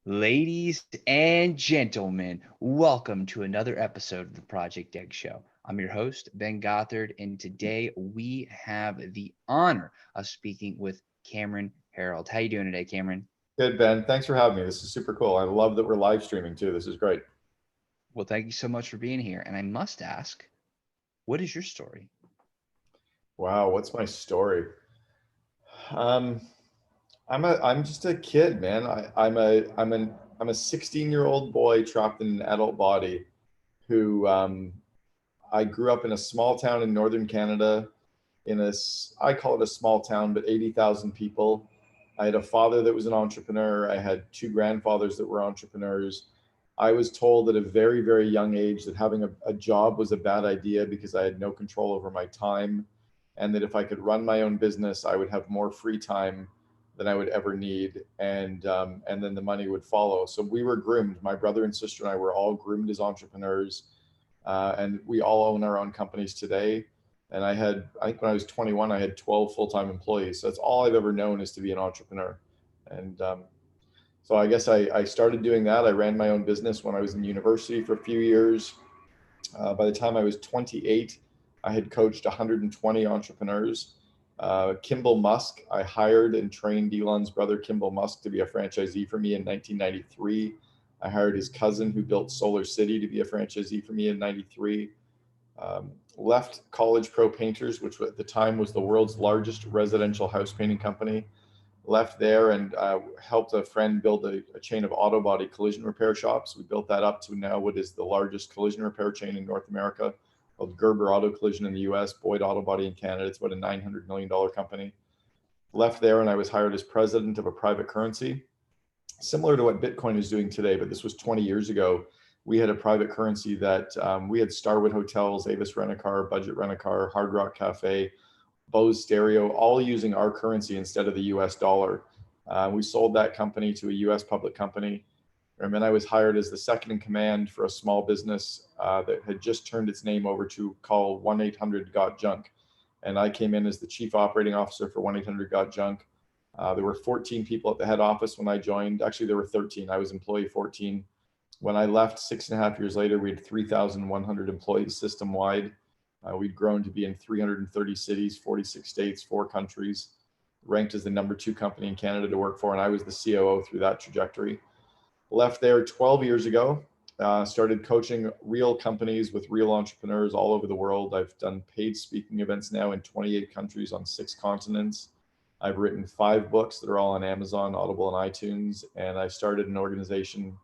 Ladies and gentlemen, welcome to another episode of the Project Egg Show. I'm your host, Ben Gothard, and today we have the honor of speaking with Cameron Harold. How you doing today, Cameron? Good, Ben. Thanks for having me. This is super cool. I love that we're live streaming too. This is great. Well, thank you so much for being here. And I must ask, what is your story? Wow, what's my story? Um, I'm just a kid, man. I'm a 16-year-old boy trapped in an adult body who I grew up in a small town in northern Canada. I call it a small town, but 80,000 people. I had a father that was an entrepreneur. I had two grandfathers that were entrepreneurs. I was told at a very, very young age that having a job was a bad idea because I had no control over my time, and that if I could run my own business, I would have more free time than I would ever need, and then the money would follow. So we were groomed. My brother and sister and I were all groomed as entrepreneurs, and we all own our own companies today. And I think when I was 21, I had 12 full-time employees. So that's all I've ever known is to be an entrepreneur. And so I guess I started doing that. I ran my own business when I was in university for a few years. By the time I was 28, I had coached 120 entrepreneurs. Kimball Musk, I hired and trained Elon's brother, Kimball Musk, to be a franchisee for me in 1993. I hired his cousin who built Solar City to be a franchisee for me in 93. Left College Pro Painters, which at the time was the world's largest residential house painting company. Left there and helped a friend build a chain of auto body collision repair shops. We built that up to now what is the largest collision repair chain in North America, called Gerber Auto Collision in the US, Boyd Auto Body in Canada. It's about a $900 million company. Left there and I was hired as president of a private currency, similar to what Bitcoin is doing today, but this was 20 years ago. We had a private currency that we had Starwood Hotels, Avis Rent-A-Car, Budget Rent-A-Car, Hard Rock Cafe, Bose Stereo, all using our currency instead of the US dollar. We sold that company to a US public company. And then I was hired as the second in command for a small business that had just turned its name over to call 1-800-GOT-JUNK. And I came in as the chief operating officer for 1-800-GOT-JUNK. There were 14 people at the head office when I joined. Actually, there were 13. I was employee 14. When I left 6.5 years later, we had 3,100 employees system wide. We'd grown to be in 330 cities, 46 states, 4 countries, ranked as the #2 company in Canada to work for. And I was the COO through that trajectory. Left there 12 years ago, started coaching real companies with real entrepreneurs all over the world. I've done paid speaking events now in 28 countries on 6 continents. I've written 5 books that are all on Amazon, Audible, and iTunes. And I started an organization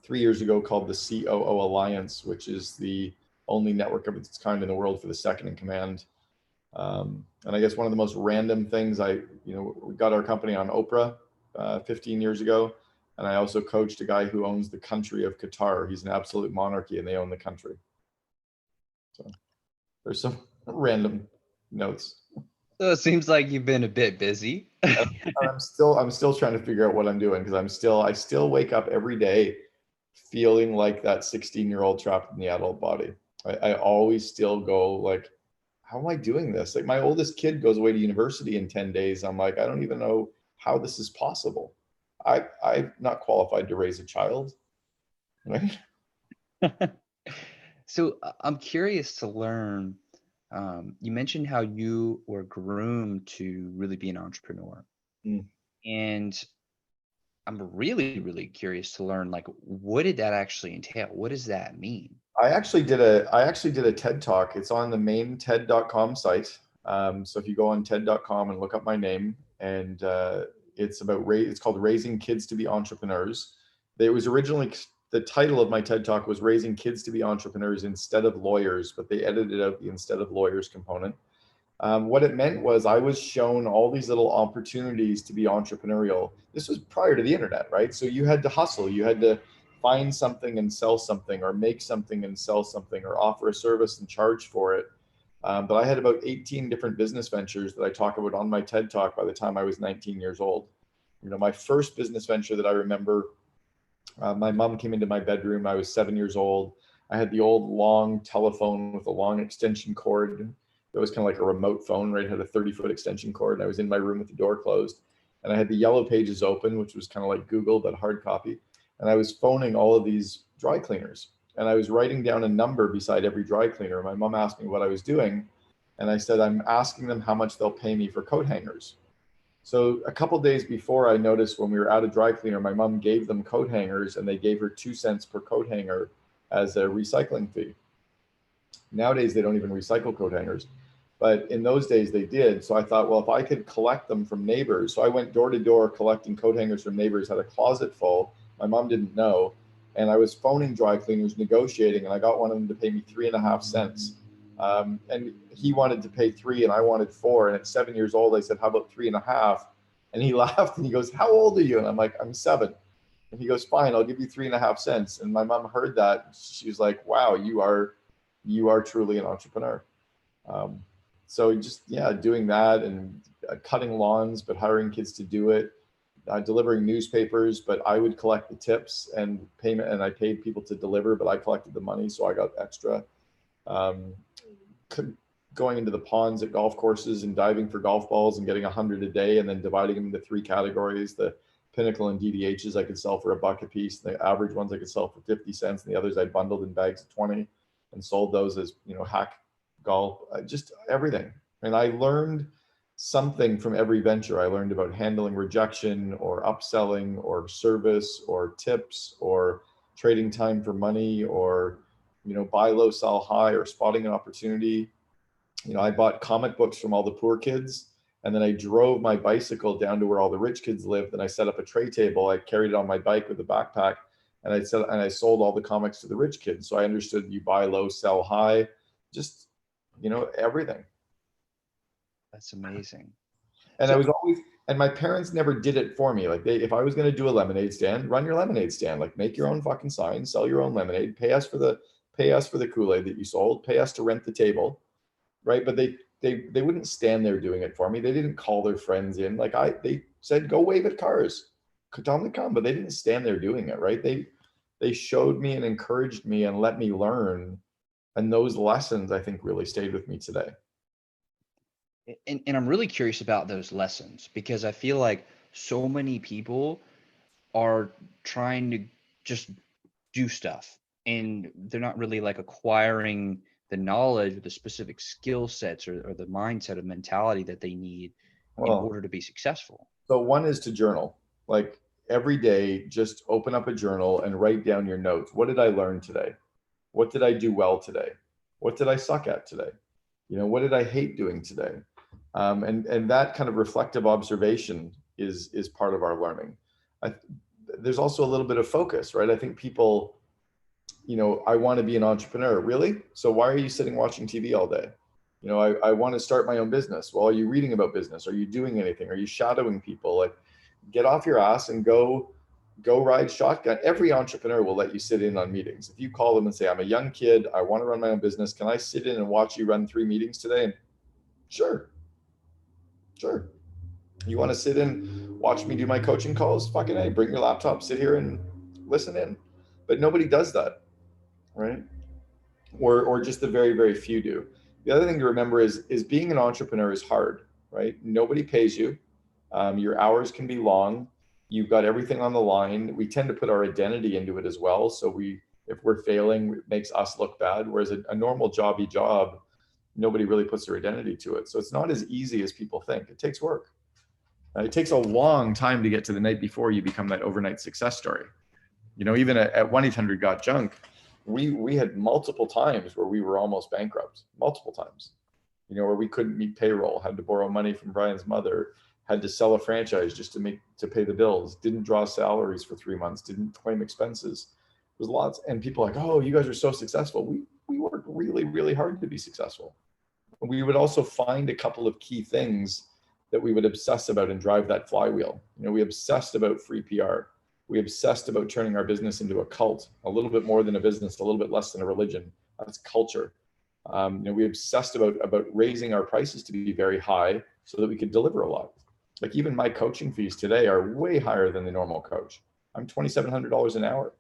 3 years ago called the COO Alliance, which is the only network of its kind in the world for the second in command. And I guess one of the most random things we got our company on Oprah 15 years ago. And I also coached a guy who owns the country of Qatar. He's an absolute monarchy and they own the country. So there's some random notes. So it seems like you've been a bit busy. I'm still trying to figure out what I'm doing because I still wake up every day feeling like that 16-year-old trapped in the adult body. I always still go like, how am I doing this? Like my oldest kid goes away to university in 10 days. I'm like, I don't even know how this is possible. I'm not qualified to raise a child. Right? So I'm curious to learn. You mentioned how you were groomed to really be an entrepreneur, Mm. and I'm really, really curious to learn, like, what did that actually entail? What does that mean? I actually did a TED talk. It's on the main TED.com site. So if you go on TED.com and look up my name, and it's called Raising Kids to be Entrepreneurs. It was originally the title of my TED talk was Raising Kids to be Entrepreneurs instead of lawyers, but they edited out the instead of lawyers component. What it meant was I was shown all these little opportunities to be entrepreneurial. This was prior to the internet, right? So you had to hustle. You had to find something and sell something, or make something and sell something, or offer a service and charge for it. But I had about 18 different business ventures that I talk about on my TED talk by the time I was 19 years old. My first business venture that I remember, my mom came into my bedroom. I was 7 years old. I had the old long telephone with a long extension cord. It was kind of like a remote phone, right? It had a 30-foot extension cord. And I was in my room with the door closed. and I had the yellow pages open, which was kind of like Google, but hard copy. And I was phoning all of these dry cleaners, and I was writing down a number beside every dry cleaner. My mom asked me what I was doing, and I said, I'm asking them how much they'll pay me for coat hangers. So a couple days before, I noticed when we were at a dry cleaner, my mom gave them coat hangers, and they gave her 2 cents per coat hanger as a recycling fee. Nowadays, they don't even recycle coat hangers, but in those days they did. So I thought, well, if I could collect them from neighbors. So I went door to door collecting coat hangers from neighbors, had a closet full. My mom didn't know. And I was phoning dry cleaners, negotiating, and I got one of them to pay me 3.5 cents. And he wanted to pay 3 and I wanted 4. And at 7 years old, I said, how about 3.5? And he laughed and he goes, how old are you? And I'm like, I'm 7. And he goes, fine, I'll give you 3.5 cents. And my mom heard that. She was like, wow, you are truly an entrepreneur. So just, yeah, doing that, and cutting lawns, but hiring kids to do it, delivering newspapers, but I would collect the tips and payment, and I paid people to deliver, but I collected the money, so I got extra. Going into the ponds at golf courses and diving for golf balls and getting 100 a day, and then dividing them into 3 categories. The pinnacle and DDHs I could sell for $1 a piece. The average ones I could sell for 50 cents, and the others I bundled in bags of 20 and sold those as, hack golf, just everything. And I learned something from every venture. I learned about handling rejection, or upselling, or service, or tips, or trading time for money, or, buy low, sell high, or spotting an opportunity. I bought comic books from all the poor kids, and then I drove my bicycle down to where all the rich kids lived, and I set up a tray table. I carried it on my bike with a backpack, and I sold all the comics to the rich kids. So I understood you buy low, sell high, just, everything. That's amazing. And and my parents never did it for me. Like, if I was going to do a lemonade stand, run your lemonade stand, like make your own fucking sign, sell your own lemonade, pay us for the Kool-Aid that you sold, pay us to rent the table. Right. But they wouldn't stand there doing it for me. They didn't call their friends in. Like, they said, go wave at cars, tell them to come, but they didn't stand there doing it. Right. They showed me and encouraged me and let me learn. And those lessons, I think, really stayed with me today. And I'm really curious about those lessons, because I feel like so many people are trying to just do stuff, and they're not really like acquiring the knowledge or the specific skill sets or the mindset or mentality that they need in order to be successful. So one is to journal. Like, every day, just open up a journal and write down your notes. What did I learn today? What did I do well today? What did I suck at today? What did I hate doing today? And that kind of reflective observation is part of our learning. There's also a little bit of focus, right? I think people, I want to be an entrepreneur. Really? So why are you sitting watching TV all day? I want to start my own business. Well, are you reading about business? Are you doing anything? Are you shadowing people? Like, get off your ass and go ride shotgun. Every entrepreneur will let you sit in on meetings. If you call them and say, I'm a young kid, I want to run my own business, can I sit in and watch you run 3 meetings today? And sure. You want to sit in, watch me do my coaching calls? Fucking A, bring your laptop, sit here and listen in. But nobody does that, right? Or just the very, very few do. The other thing to remember is being an entrepreneur is hard, right? Nobody pays you. Your hours can be long. You've got everything on the line. We tend to put our identity into it as well. So if we're failing, it makes us look bad. Whereas a normal jobby job, nobody really puts their identity to it. So it's not as easy as people think. It takes work. It takes a long time to get to the night before you become that overnight success story. Even at 1-800-GOT-JUNK, we had multiple times where we were almost bankrupt, multiple times, where we couldn't meet payroll, had to borrow money from Brian's mother, had to sell a franchise just to pay the bills, didn't draw salaries for 3 months, didn't claim expenses. There's lots, and people are like, oh, you guys are so successful. We worked really, really hard to be successful. We would also find a couple of key things that we would obsess about and drive that flywheel. We obsessed about free PR. We obsessed about turning our business into a cult, a little bit more than a business, a little bit less than a religion. That's culture. We obsessed about raising our prices to be very high so that we could deliver a lot. Like, even my coaching fees today are way higher than the normal coach. I'm $2,700 an hour,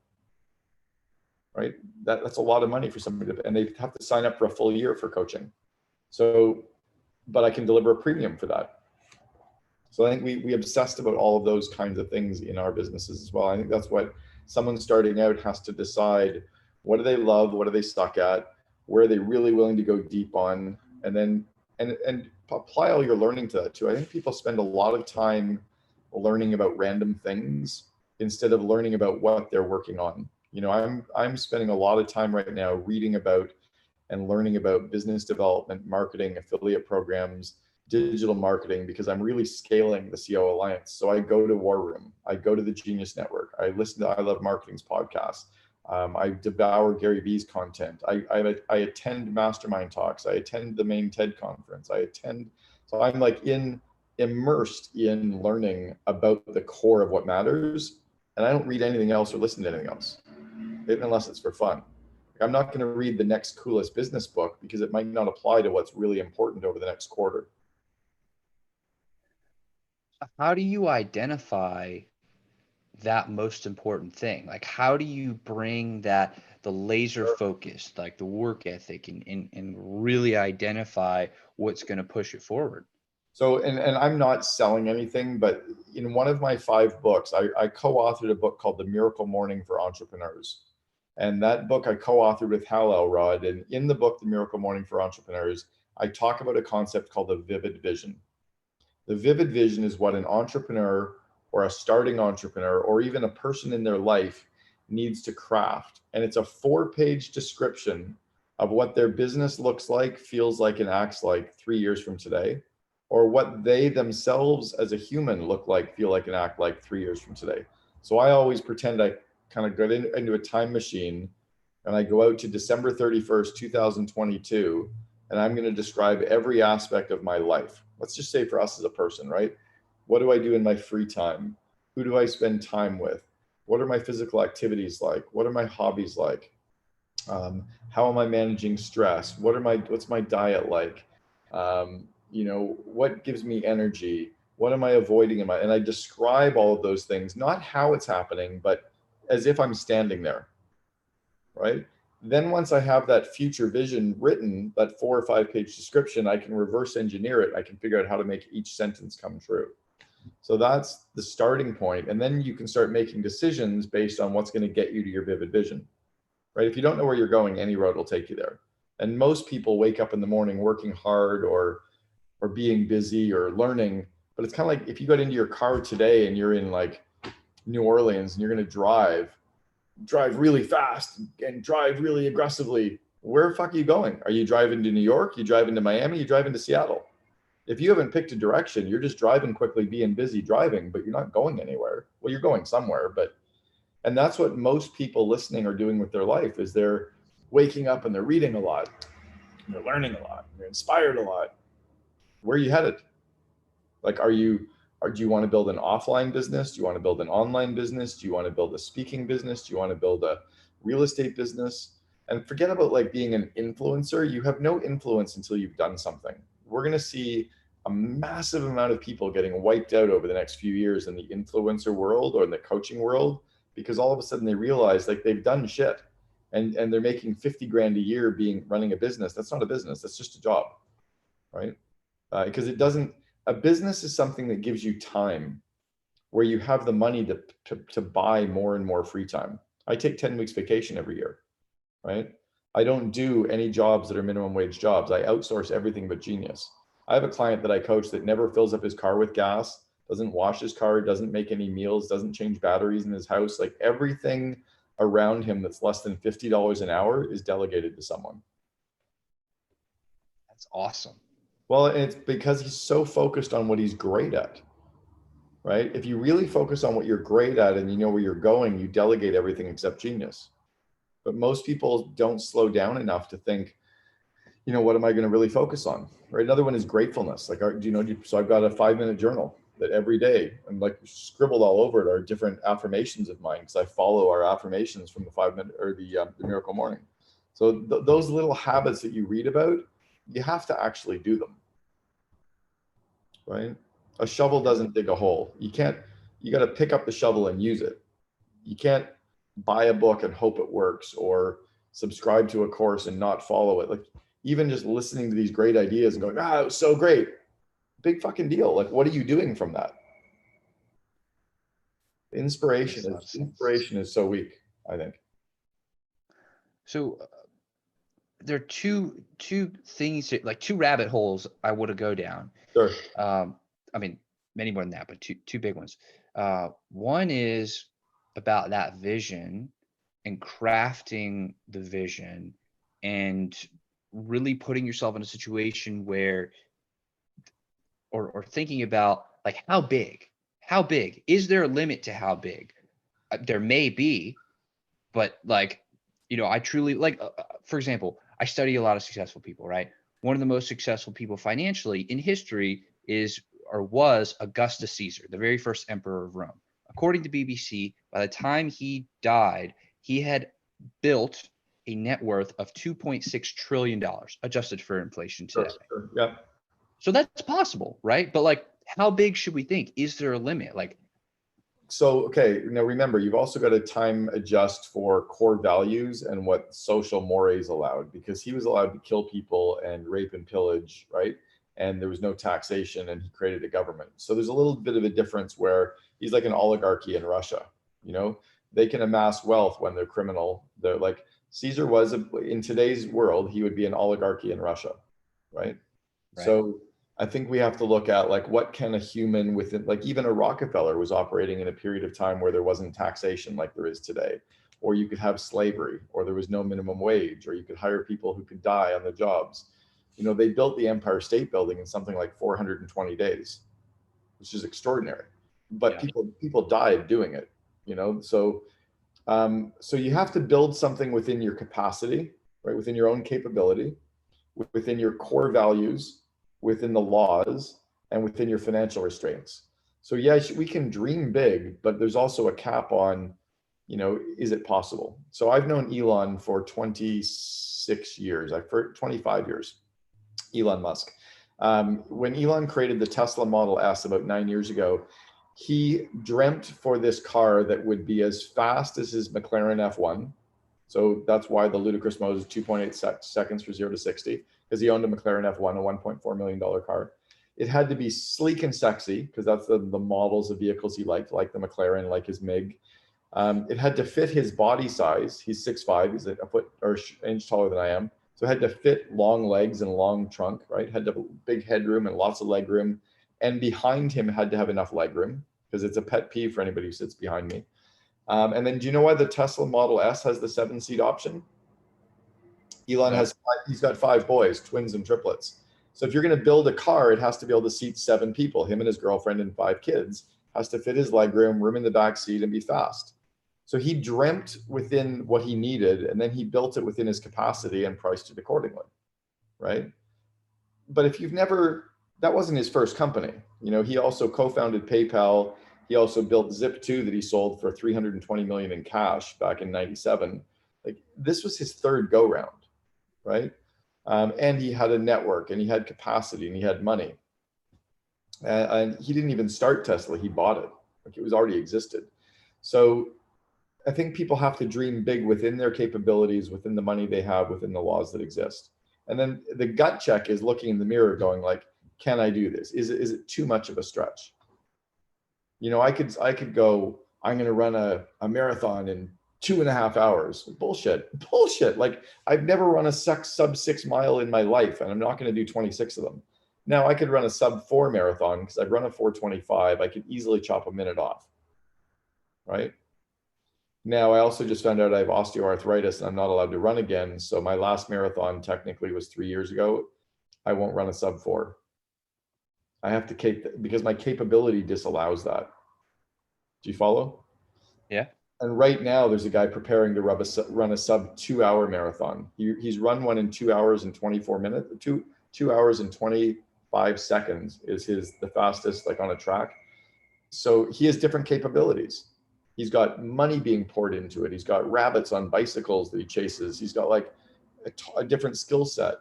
right? That's a lot of money for somebody and they have to sign up for a full year for coaching. So, but I can deliver a premium for that. So I think we obsessed about all of those kinds of things in our businesses as well. I think that's what someone starting out has to decide. What do they love? What do they suck at? Where are they really willing to go deep on? And then and apply all your learning to that too. I think people spend a lot of time learning about random things instead of learning about what they're working on. You know, I'm spending a lot of time right now reading about and learning about business development, marketing, affiliate programs, digital marketing, because I'm really scaling the CO Alliance. So I go to War Room, I go to the Genius Network, I listen to I Love Marketing's podcast, I devour Gary Vee's content, I attend mastermind talks, I attend the main TED conference, so I'm like immersed in learning about the core of what matters, and I don't read anything else or listen to anything else, unless it's for fun. I'm not going to read the next coolest business book because it might not apply to what's really important over the next quarter. How do you identify that most important thing? Like, how do you bring that, the laser focus, like the work ethic, and really identify what's going to push it forward? So, and I'm not selling anything, but in one of my 5 books, I co-authored a book called The Miracle Morning for Entrepreneurs. And that book I co-authored with Hal Elrod. And in the book, The Miracle Morning for Entrepreneurs, I talk about a concept called the vivid vision. The vivid vision is what an entrepreneur or a starting entrepreneur or even a person in their life needs to craft. And it's a 4-page description of what their business looks like, feels like, and acts like 3 years from today, or what they themselves as a human look like, feel like, and act like 3 years from today. So I always pretend I kind of get into a time machine and I go out to December 31st, 2022, and I'm going to describe every aspect of my life. Let's just say for us as a person, right? What do I do in my free time? Who do I spend time with? What are my physical activities like? What are my hobbies like? How am I managing stress? What's my diet like? What gives me energy? What am I avoiding and I describe all of those things, not how it's happening, but as if I'm standing there, right? Then once I have that future vision written, that 4 or 5-page description, I can reverse engineer it. I can figure out how to make each sentence come true. So that's the starting point. And then you can start making decisions based on what's going to get you to your vivid vision, right? If you don't know where you're going, any road will take you there. And most people wake up in the morning working hard or being busy or learning, but it's kind of like if you got into your car today and you're in like New Orleans and you're going to drive really fast and drive really aggressively, where the fuck are you going? Are you driving to New York? You driving to Miami? You driving to Seattle? If you haven't picked a direction, you're just driving quickly, being busy driving, but you're not going anywhere. Well, you're going somewhere, and that's what most people listening are doing with their life is they're waking up and they're reading a lot, and they're learning a lot, and they're inspired a lot. Where are you headed? Like, do you want to build an offline business? Do you want to build an online business? Do you want to build a speaking business? Do you want to build a real estate business? And forget about like being an influencer. You have no influence until you've done something. We're going to see a massive amount of people getting wiped out over the next few years in the influencer world or in the coaching world, because all of a sudden they realize like they've done shit and they're making 50 grand a year running a business. That's not a business. That's just a job, right? Because a business is something that gives you time where you have the money to buy more and more free time. I take 10 weeks vacation every year, right? I don't do any jobs that are minimum wage jobs. I outsource everything but genius. I have a client that I coach that never fills up his car with gas, doesn't wash his car, doesn't make any meals, doesn't change batteries in his house. Like everything around him that's less than $50 an hour is delegated to someone. That's awesome. Well, it's because he's so focused on what he's great at, right? If you really focus on what you're great at and you know where you're going, you delegate everything except genius. But most people don't slow down enough to think, what am I going to really focus on, right? Another one is gratefulness. Like, so I've got a 5-minute journal that every day I'm like scribbled all over it are different affirmations of mine because I follow our affirmations from the 5-minute or the Miracle Morning. So those little habits that you read about, you have to actually do them, right? A shovel doesn't dig a hole. You got to pick up the shovel and use it. You can't buy a book and hope it works or subscribe to a course and not follow it. Like even just listening to these great ideas and going, it was so great. big fucking deal. Like, what are you doing from that? Makes a lot of sense. Inspiration is so weak, I think. So there are two things like two rabbit holes I want to go down. Sure. I mean, many more than that, but two big ones. One is about that vision and crafting the vision and really putting yourself in a situation where, or thinking about like how big is there a limit to how big? There may be, but like, I truly like, for example, I study a lot of successful people, right? One of the most successful people financially in history is or was Augustus Caesar, the very first emperor of Rome. According to BBC, by the time he died, he had built a net worth of $2.6 trillion, adjusted for inflation today. Sure. Yeah. So that's possible, right? But like, how big should we think? Is there a limit? Like, so, okay, now remember, you've also got to time adjust for core values and what social mores allowed, because he was allowed to kill people and rape and pillage, right? And there was no taxation, and he created a government. So there's a little bit of a difference where he's like an oligarchy in Russia. They can amass wealth when they're criminal. They're like Caesar was in today's world, he would be an oligarchy in Russia, right? So I think we have to look at like what can a human within, like even a Rockefeller was operating in a period of time where there wasn't taxation like there is today, or you could have slavery, or there was no minimum wage, or you could hire people who could die on the jobs. They built the Empire State Building in something like 420 days, which is extraordinary. But yeah. people died doing it, so you have to build something within your capacity, right? Within your own capability, within your core values, within the laws, and within your financial restraints. So yes, we can dream big, but there's also a cap on, is it possible? So I've known Elon for 26 years, for 25 years, Elon Musk. When Elon created the Tesla Model S about 9 years ago, he dreamt for this car that would be as fast as his McLaren F1. So that's why the ludicrous mode is 2.8 seconds for 0 to 60, because he owned a McLaren F1, a $1.4 million car. It had to be sleek and sexy, because that's the models of vehicles he liked, like the McLaren, like his MiG. It had to fit his body size. He's 6'5", he's a foot or inch taller than I am. So it had to fit long legs and long trunk, right? Had to have big headroom and lots of leg room. And behind him had to have enough leg room, because it's a pet peeve for anybody who sits behind me. And then do you know why the Tesla Model S has the 7-seat option? Elon he's got 5 boys, twins and triplets. So if you're going to build a car, it has to be able to seat 7 people, him and his girlfriend and 5 kids, has to fit his legroom, room in the back seat, and be fast. So he dreamt within what he needed, and then he built it within his capacity and priced it accordingly, right? But if you've never, that wasn't his first company. He also co-founded PayPal. He also built Zip2 that he sold for $320 million in cash back in '97. Like, this was his third go round, right? And he had a network, and he had capacity, and he had money. And he didn't even start Tesla; he bought it. Like, it was already existed. So I think people have to dream big within their capabilities, within the money they have, within the laws that exist. And then the gut check is looking in the mirror, going like, can I do this? Is it too much of a stretch? I could go, I'm going to run a marathon in 2.5 hours. Bullshit. Like, I've never run a sub 6 mile in my life, and I'm not going to do 26 of them. Now I could run a sub 4 marathon, because I've run a 4:25. I could easily chop a minute off, right? Now I also just found out I have osteoarthritis and I'm not allowed to run again. So my last marathon technically was 3 years ago. I won't run a sub 4. I have to because my capability disallows that. Do you follow? Yeah. And right now there's a guy preparing to run a sub 2 hour marathon. He's run one in 2 hours and 24 minutes, 2 hours and 25 seconds is the fastest, like, on a track. So he has different capabilities. He's got money being poured into it. He's got rabbits on bicycles that he chases. He's got like a different skill set.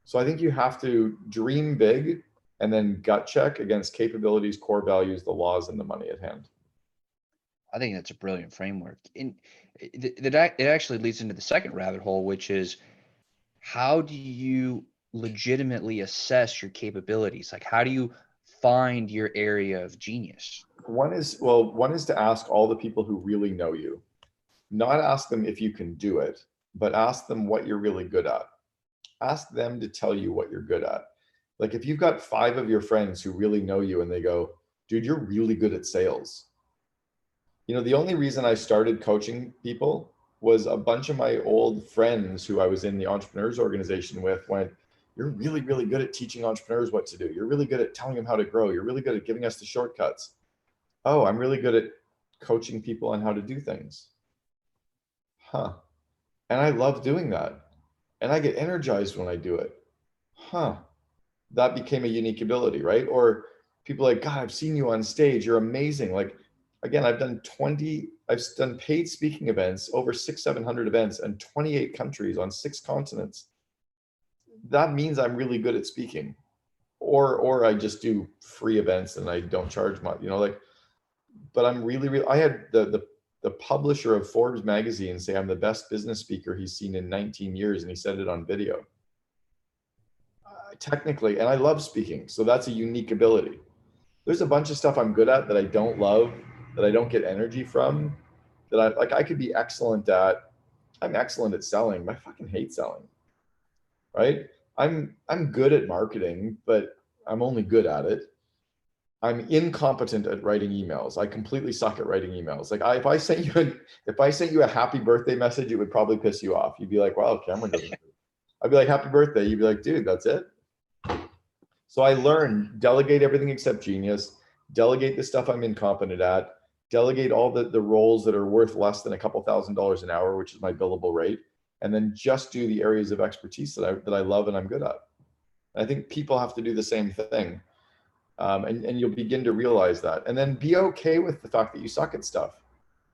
So I think you have to dream big and then gut check against capabilities, core values, the laws, and the money at hand. I think that's a brilliant framework. And it actually leads into the second rabbit hole, which is, how do you legitimately assess your capabilities? Like, how do you find your area of genius? One is to ask all the people who really know you, not ask them if you can do it, but ask them what you're really good at. Ask them to tell you what you're good at. Like if you've got 5 of your friends who really know you and they go, dude, you're really good at sales. You know, the only reason I started coaching people was a bunch of my old friends who I was in the entrepreneurs organization with went, you're really, really good at teaching entrepreneurs what to do. You're really good at telling them how to grow. You're really good at giving us the shortcuts. Oh, I'm really good at coaching people on how to do things. Huh. And I love doing that. And I get energized when I do it. Huh. That became a unique ability, right? Or people like, God, I've seen you on stage. You're amazing. Like, again, I've done paid speaking events, over 700 events in 28 countries on 6 continents. That means I'm really good at speaking. Or I just do free events and I don't charge much, you know, like, but I'm really, I had the publisher of Forbes magazine say I'm the best business speaker he's seen in 19 years. And he said it on video. Technically, and I love speaking. So that's a unique ability. There's a bunch of stuff I'm good at that I don't love, that I don't get energy from, that I could be excellent at. I'm excellent at selling, but I fucking hate selling. Right? I'm good at marketing, but I'm only good at it. I'm incompetent at writing emails. I completely suck at writing emails. Like if I sent you a happy birthday message, it would probably piss you off. You'd be like, "Wow, Cameron doesn't." I'd be like, "Happy birthday." You'd be like, "Dude, that's it." So I learned delegate everything except genius, delegate the stuff I'm incompetent at, delegate all the roles that are worth less than a couple $1,000s an hour, which is my billable rate, and then just do the areas of expertise that I love and I'm good at. I think people have to do the same thing. And you'll begin to realize that. And then be okay with the fact that you suck at stuff.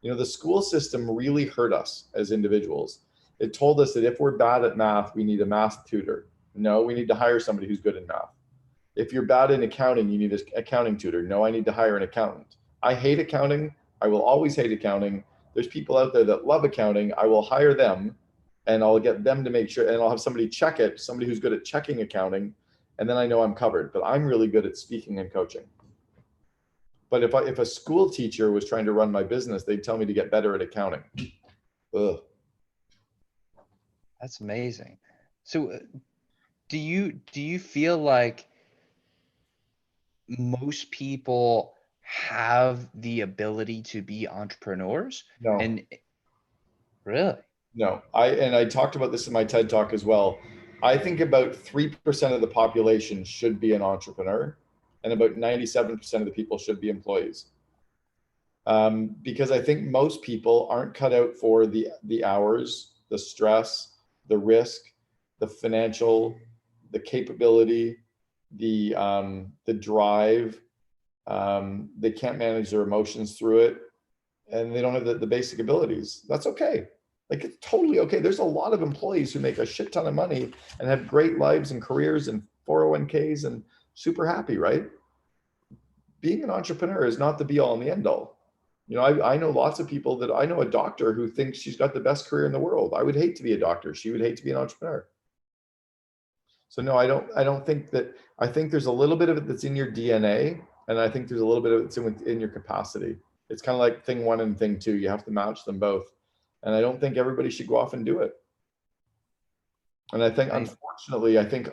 You know, the school system really hurt us as individuals. It told us that if we're bad at math, we need a math tutor. No, we need to hire somebody who's good in math. If you're bad in accounting, you need an accounting tutor. No, I need to hire an accountant. I hate accounting. I will always hate accounting. There's people out there that love accounting. I will hire them and I'll get them to make sure, and I'll have somebody check it, somebody who's good at checking accounting. And then I know I'm covered, but I'm really good at speaking and coaching. But if a school teacher was trying to run my business, they'd tell me to get better at accounting. Ugh. That's amazing. So do you feel like most people have the ability to be entrepreneurs? No. And really? No. I talked about this in my TED Talk as well. I think about 3% of the population should be an entrepreneur, and about 97% of the people should be employees. Because I think most people aren't cut out for the hours, the stress, the risk, the financial, the capability, the drive. They can't manage their emotions through it, and they don't have the basic abilities. That's okay. Like, it's totally okay. There's a lot of employees who make a shit ton of money and have great lives and careers and 401ks and super happy, right? Being an entrepreneur is not the be all and the end all. You know, I know lots of people I know a doctor who thinks she's got the best career in the world. I would hate to be a doctor. She would hate to be an entrepreneur. So no, I don't think that. I think there's a little bit of it that's in your DNA, and I think there's a little bit of it that's in your capacity. It's kind of like thing 1 and thing 2. You have to match them both. And I don't think everybody should go off and do it. And I think, unfortunately, I think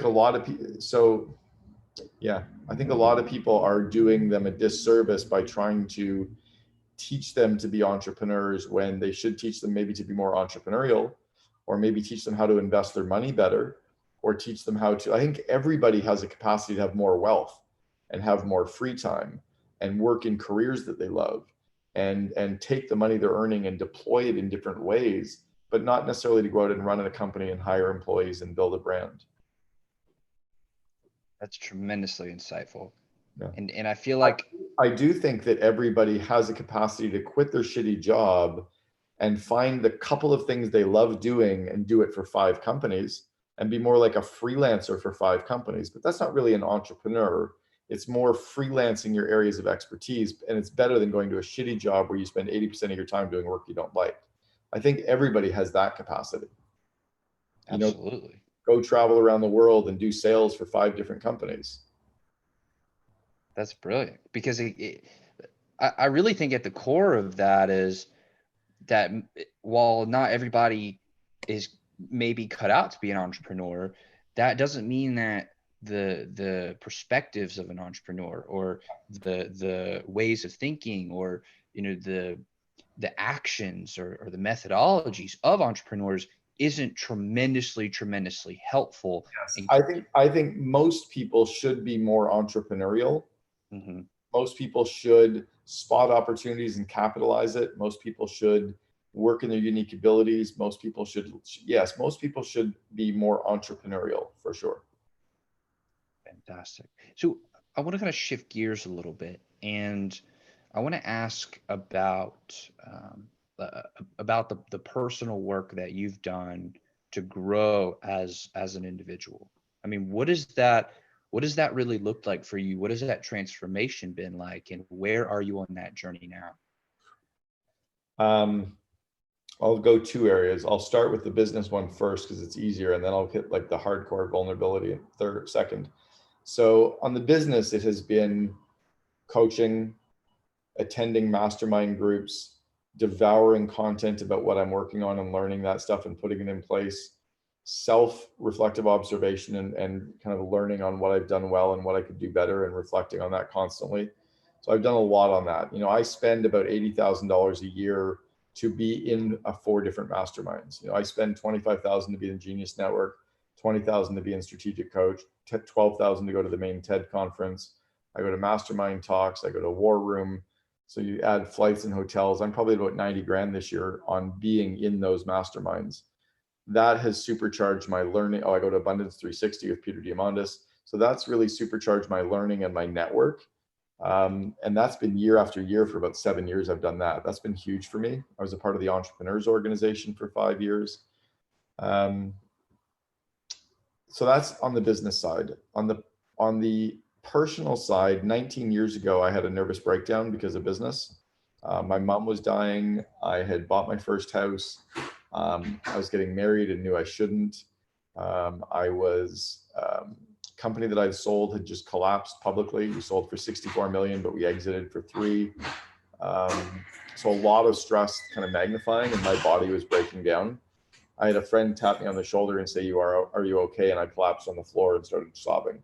a lot of people, so yeah, I think a lot of people are doing them a disservice by trying to teach them to be entrepreneurs when they should teach them maybe to be more entrepreneurial, or maybe teach them how to invest their money better, or teach them how to, I think everybody has a capacity to have more wealth and have more free time and work in careers that they love. And take the money they're earning and deploy it in different ways, but not necessarily to go out and run a company and hire employees and build a brand. That's tremendously insightful. Yeah. And I feel like I do think that everybody has a capacity to quit their shitty job and find the couple of things they love doing and do it for 5 companies and be more like a freelancer for 5 companies. But that's not really an entrepreneur. It's more freelancing your areas of expertise, and it's better than going to a shitty job where you spend 80% of your time doing work you don't like. I think everybody has that capacity. Absolutely. Go travel around the world and do sales for 5 different companies. That's brilliant, because I really think at the core of that is that while not everybody is maybe cut out to be an entrepreneur, that doesn't mean that the perspectives of an entrepreneur, or the ways of thinking, or the actions, or the methodologies of entrepreneurs isn't tremendously helpful. Yes. I think most people should be more entrepreneurial. Mhm. Most people should spot opportunities and capitalize it. Most people should work in their unique abilities. Most people should, yes, most people should be more entrepreneurial for sure. Fantastic. So I want to kind of shift gears a little bit, and I want to ask about the personal work that you've done to grow as an individual. I mean, what does that really look like for you? What has that transformation been like, and where are you on that journey now? Um, I'll go two areas. I'll start with the business one first because it's easier, and then I'll hit like the hardcore vulnerability third, second. So on the business, it has been coaching, attending mastermind groups, devouring content about what I'm working on and learning that stuff and putting it in place, self-reflective observation and kind of learning on what I've done well and what I could do better and reflecting on that constantly. So I've done a lot on that. I spend about $80,000 a year to be in 4 different masterminds. I spend 25,000 to be in Genius Network, 20,000 to be in Strategic Coach, 12,000 to go to the main TED conference. I go to mastermind talks. I go to War Room. So you add flights and hotels. I'm probably about 90 grand this year on being in those masterminds. That has supercharged my learning. Oh, I go to Abundance 360 with Peter Diamandis. So that's really supercharged my learning and my network. And that's been year after year for about 7 years. I've done that. That's been huge for me. I was a part of the Entrepreneurs Organization for 5 years. So that's on the business side. On the personal side, 19 years ago, I had a nervous breakdown because of business. My mom was dying. I had bought my first house. I was getting married and knew I shouldn't. I was company that I'd sold had just collapsed publicly. We sold for 64 million, but we exited for 3. So a lot of stress kind of magnifying, and my body was breaking down. I had a friend tap me on the shoulder and say, are you okay? And I collapsed on the floor and started sobbing.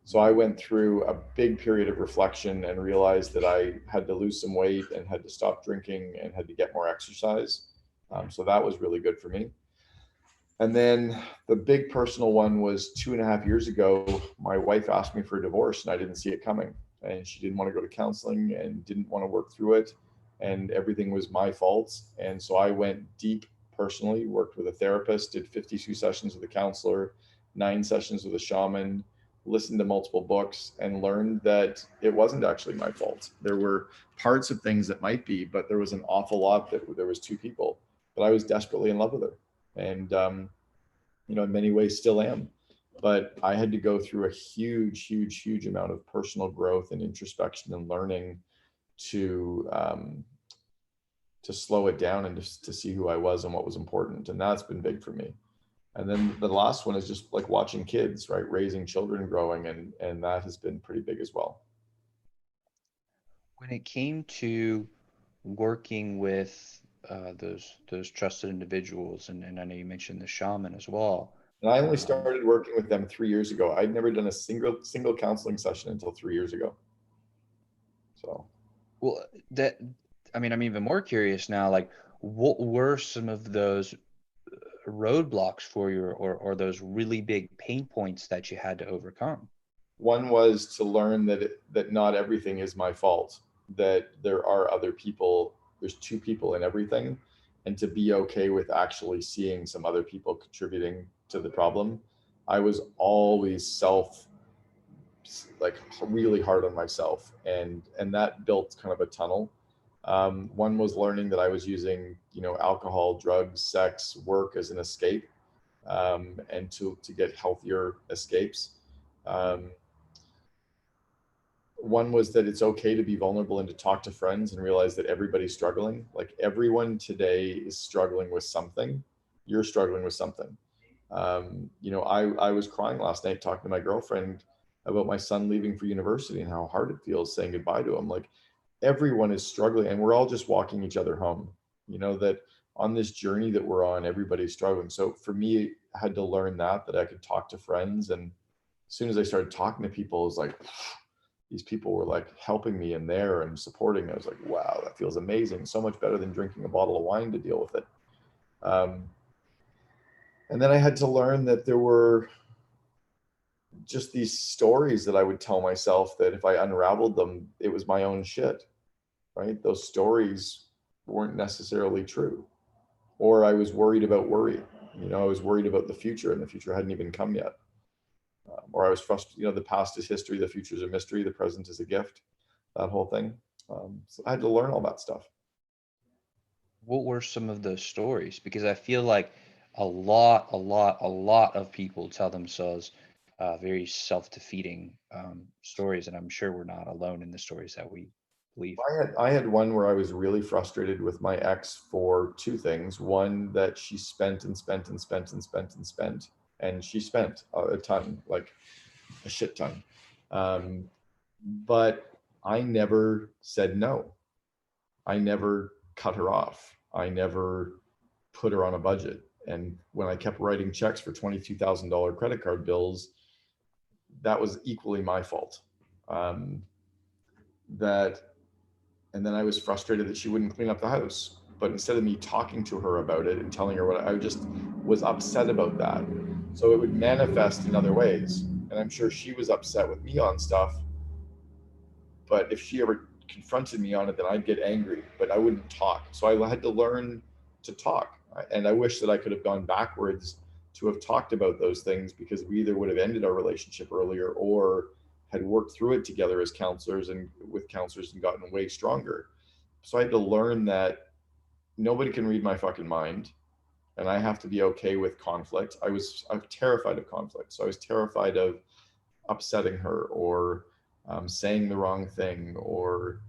So I went through a big period of reflection and realized that I had to lose some weight and had to stop drinking and had to get more exercise. So that was really good for me. And then the big personal one was 2.5 years ago. My wife asked me for a divorce and I didn't see it coming. And she didn't want to go to counseling and didn't want to work through it. And everything was my fault. And so I went deep personally, worked with a therapist, did 52 sessions with a counselor, 9 sessions with a shaman, listened to multiple books, and learned that it wasn't actually my fault. There were parts of things that might be, but there was an awful lot that there was 2 people, but I was desperately in love with her. And, in many ways still am. But I had to go through a huge amount of personal growth and introspection and learning to slow it down and just to see who I was and what was important. And that's been big for me. And then the last one is just like watching kids, right? Raising children, growing, and that has been pretty big as well. When it came to working with those trusted individuals, and I know you mentioned the shaman as well. And I only Um, started working with them 3 years ago. I'd never done a single counseling session until 3 years ago. So well, that I mean, I'm even more curious now. Like, what were some of those roadblocks for you, or those really big pain points that you had to overcome? one was to learn that not everything is my fault, that there are other people, there's 2 people in everything, and to be okay with actually seeing some other people contributing to the problem. I was always like really hard on myself, and that built kind of a tunnel. One was learning that I was using alcohol, drugs, sex, work as an escape, and to get healthier escapes. One was that it's okay to be vulnerable and to talk to friends and realize that everybody's struggling. Like everyone today is struggling with something. You're struggling with something. I was crying last night talking to my girlfriend about my son leaving for university and how hard it feels saying goodbye to him. Like everyone is struggling and we're all just walking each other home, that on this journey that we're on, everybody's struggling. So for me, I had to learn that I could talk to friends. And as soon as I started talking to people, it was like, these people were like helping me in there and supporting me. I was like, wow, that feels amazing. So much better than drinking a bottle of wine to deal with it. And then I had to learn that there were just these stories that I would tell myself that if I unraveled them, it was my own shit, right? Those stories weren't necessarily true. Or I was worried about worry. I was worried about the future and the future hadn't even come yet. Or I was frustrated, the past is history, the future is a mystery, the present is a gift, that whole thing. So I had to learn all that stuff. What were some of those stories? Because I feel like a lot of people tell themselves very self-defeating stories, and I'm sure we're not alone in the stories that we believe. I had one where I was really frustrated with my ex for two things. One, that she spent and spent and spent and spent and spent, and she spent a ton, like a shit ton. But I never said no. I never cut her off. I never put her on a budget. And when I kept writing checks for $22,000 credit card bills, that was equally my fault. That And then I was frustrated that she wouldn't clean up the house. But instead of me talking to her about it and telling her what, I just was upset about that. So it would manifest in other ways. And I'm sure she was upset with me on stuff. But if she ever confronted me on it, then I'd get angry, but I wouldn't talk. So I had to learn to talk. And I wish that I could have gone backwards to have talked about those things, because we either would have ended our relationship earlier or had worked through it together as counselors and with counselors and gotten way stronger. So I had to learn that nobody can read my fucking mind, and I have to be okay with conflict. I'm terrified of conflict. So I was terrified of upsetting her or saying the wrong thing or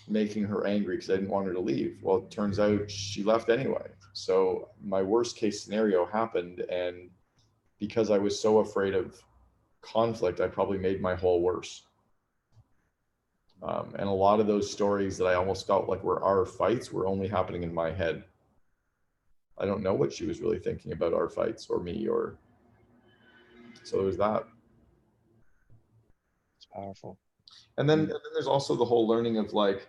making her angry because I didn't want her to leave. Well, it turns out she left anyway. So my worst case scenario happened. And because I was so afraid of conflict, I probably made my whole worse. And a lot of those stories that I almost felt like were our fights were only happening in my head. I don't know what she was really thinking about our fights or me, or so there's that. It's powerful. And then there's also the whole learning of like,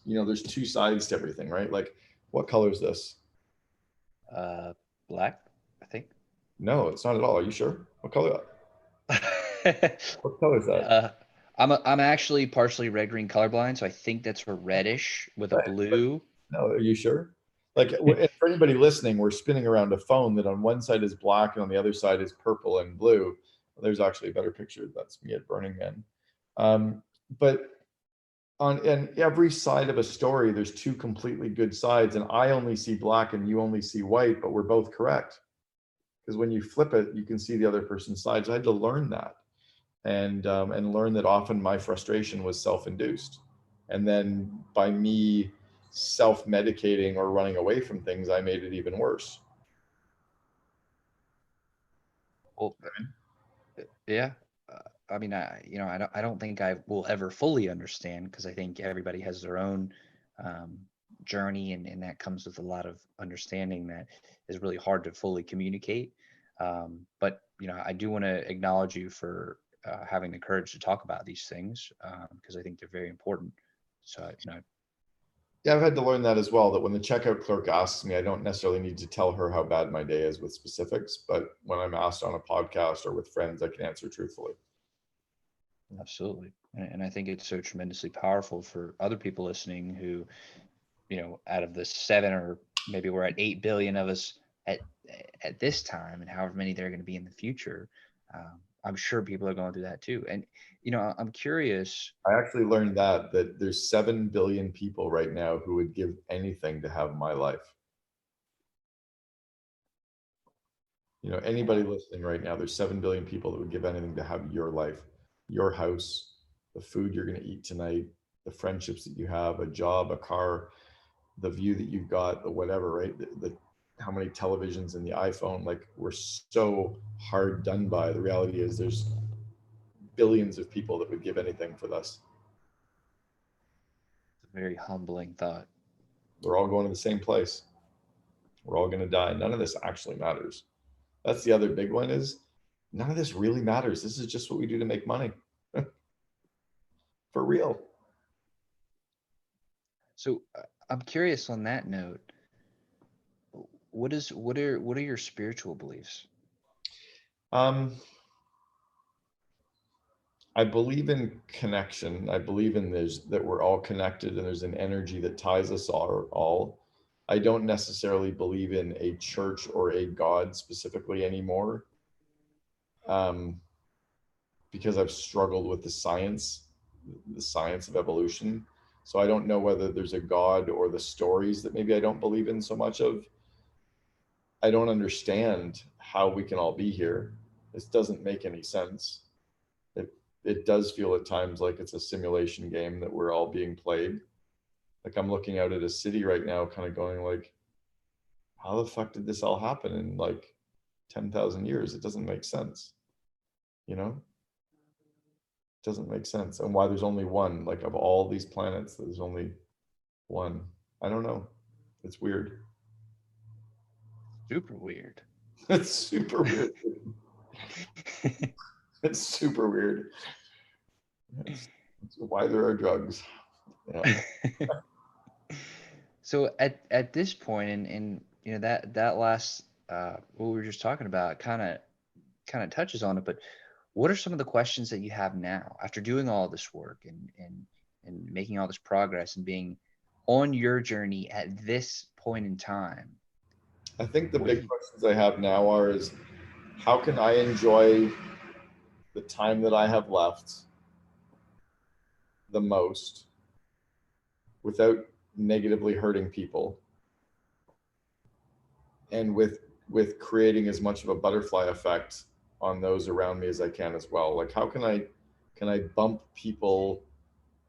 there's two sides to everything, right? Like, what color is this? Black, I think. No, it's not at all. Are you sure? What color? What color is that? I'm actually partially red-green colorblind, so I think that's a reddish with a blue. No, are you sure? Like, for anybody listening, we're spinning around a phone that on one side is black and on the other side is purple and blue. There's actually a better picture. That's me at Burning Man. But on every side of a story, there's two completely good sides, and I only see black and you only see white, but we're both correct. Because when you flip it, you can see the other person's side. So I had to learn that, and learn that often my frustration was self-induced, and then by me self-medicating or running away from things, I made it even worse. Well, yeah. I mean, I don't think I will ever fully understand, because I think everybody has their own journey, and that comes with a lot of understanding that is really hard to fully communicate. But I do want to acknowledge you for having the courage to talk about these things, because I think they're very important. So, Yeah, I've had to learn that as well, that when the checkout clerk asks me, I don't necessarily need to tell her how bad my day is with specifics, but when I'm asked on a podcast or with friends, I can answer truthfully. absolutely. And I think it's so tremendously powerful for other people listening who, out of the 7, or maybe we're at 8 billion of us at this time, and however many there are going to be in the future, I'm sure people are going through that too. And I'm curious. I actually learned that there's 7 billion people right now who would give anything to have my life. Anybody listening right now, there's 7 billion people that would give anything to have your life, your house, the food you're going to eat tonight, the friendships that you have, a job, a car, the view that you've got, the whatever, right? The how many televisions and the iPhone, like, we're so hard done by. The reality is there's billions of people that would give anything for this. It's a very humbling thought. We're all going to the same place. We're all going to die. None of this actually matters. That's the other big one, is none of this really matters. This is just what we do to make money. For real. So I'm curious on that note. What are your spiritual beliefs? Um, I believe in connection. I believe in this, that we're all connected and there's an energy that ties us all. I don't necessarily believe in a church or a God specifically anymore, um, because I've struggled with the science of evolution. So I don't know whether there's a God or the stories that maybe I don't believe in so much of. I don't understand how we can all be here. This doesn't make any sense. It does feel at times like it's a simulation game that we're all being played. Like I'm looking out at a city right now, kind of going like, how the fuck did this all happen in like 10,000 years? It doesn't make sense. You know, it doesn't make sense. And why there's only one, like of all these planets, there's only one. I don't know. It's weird. Super weird. It's super weird. It's super weird. It's why there are drugs. Yeah. So at this point, and that last what we were just talking about kind of touches on it, but what are some of the questions that you have now after doing all this work and making all this progress and being on your journey at this point in time? I think the What do big you questions I have now are is how can I enjoy the time that I have left the most without negatively hurting people, and with creating as much of a butterfly effect on those around me as I can as well. Like how can I bump people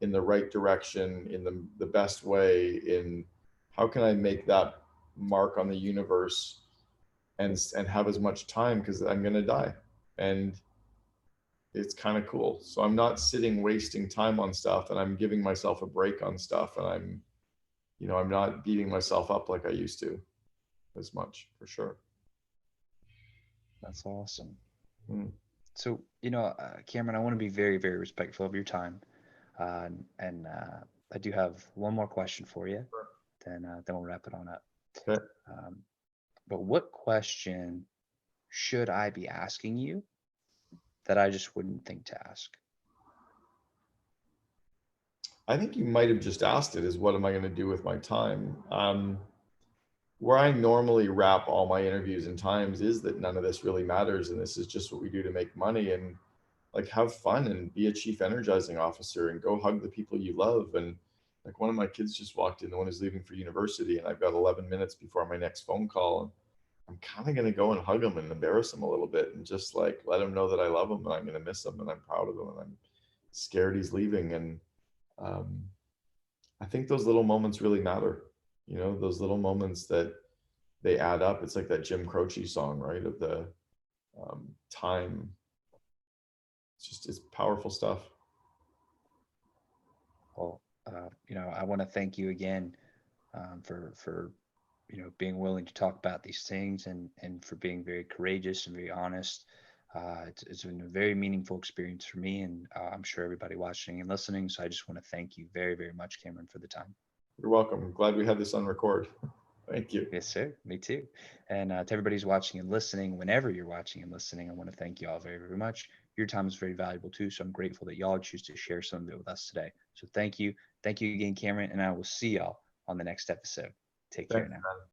in the right direction in the best way, in how can I make that mark on the universe and have as much time, because I'm going to die, and it's kind of cool. So I'm not sitting wasting time on stuff, and I'm giving myself a break on stuff, and I'm not beating myself up like I used to as much, for sure. That's awesome. Mm. So, Cameron, I want to be very, very respectful of your time. And I do have one more question for you, then we'll wrap it on up. Okay. Um, but what question should I be asking you that I just wouldn't think to ask? I think you might have just asked it, is what am I going to do with my time? Where I normally wrap all my interviews and times is that none of this really matters, and this is just what we do to make money, and like have fun and be a chief energizing officer and go hug the people you love. And like one of my kids just walked in, the one who's leaving for university, and I've got 11 minutes before my next phone call, and I'm kind of going to go and hug him and embarrass him a little bit and just like let him know that I love him and I'm going to miss him and I'm proud of him and I'm scared he's leaving. And um, I think those little moments really matter. Those little moments that they add up. It's like that Jim Croce song, right? Of the time. It's powerful stuff. Well, I want to thank you again for being willing to talk about these things and for being very courageous and very honest. It's been a very meaningful experience for me, and I'm sure everybody watching and listening. So I just want to thank you very, very much, Cameron, for the time. You're welcome. I'm glad we had this on record. Thank you. Yes, sir. Me too. And to everybody who's watching and listening, whenever you're watching and listening, I want to thank you all very, very much. Your time is very valuable too. So I'm grateful that y'all choose to share some of it with us today. So thank you. Thank you again, Cameron. And I will see y'all on the next episode. Take care Thanks, now. man.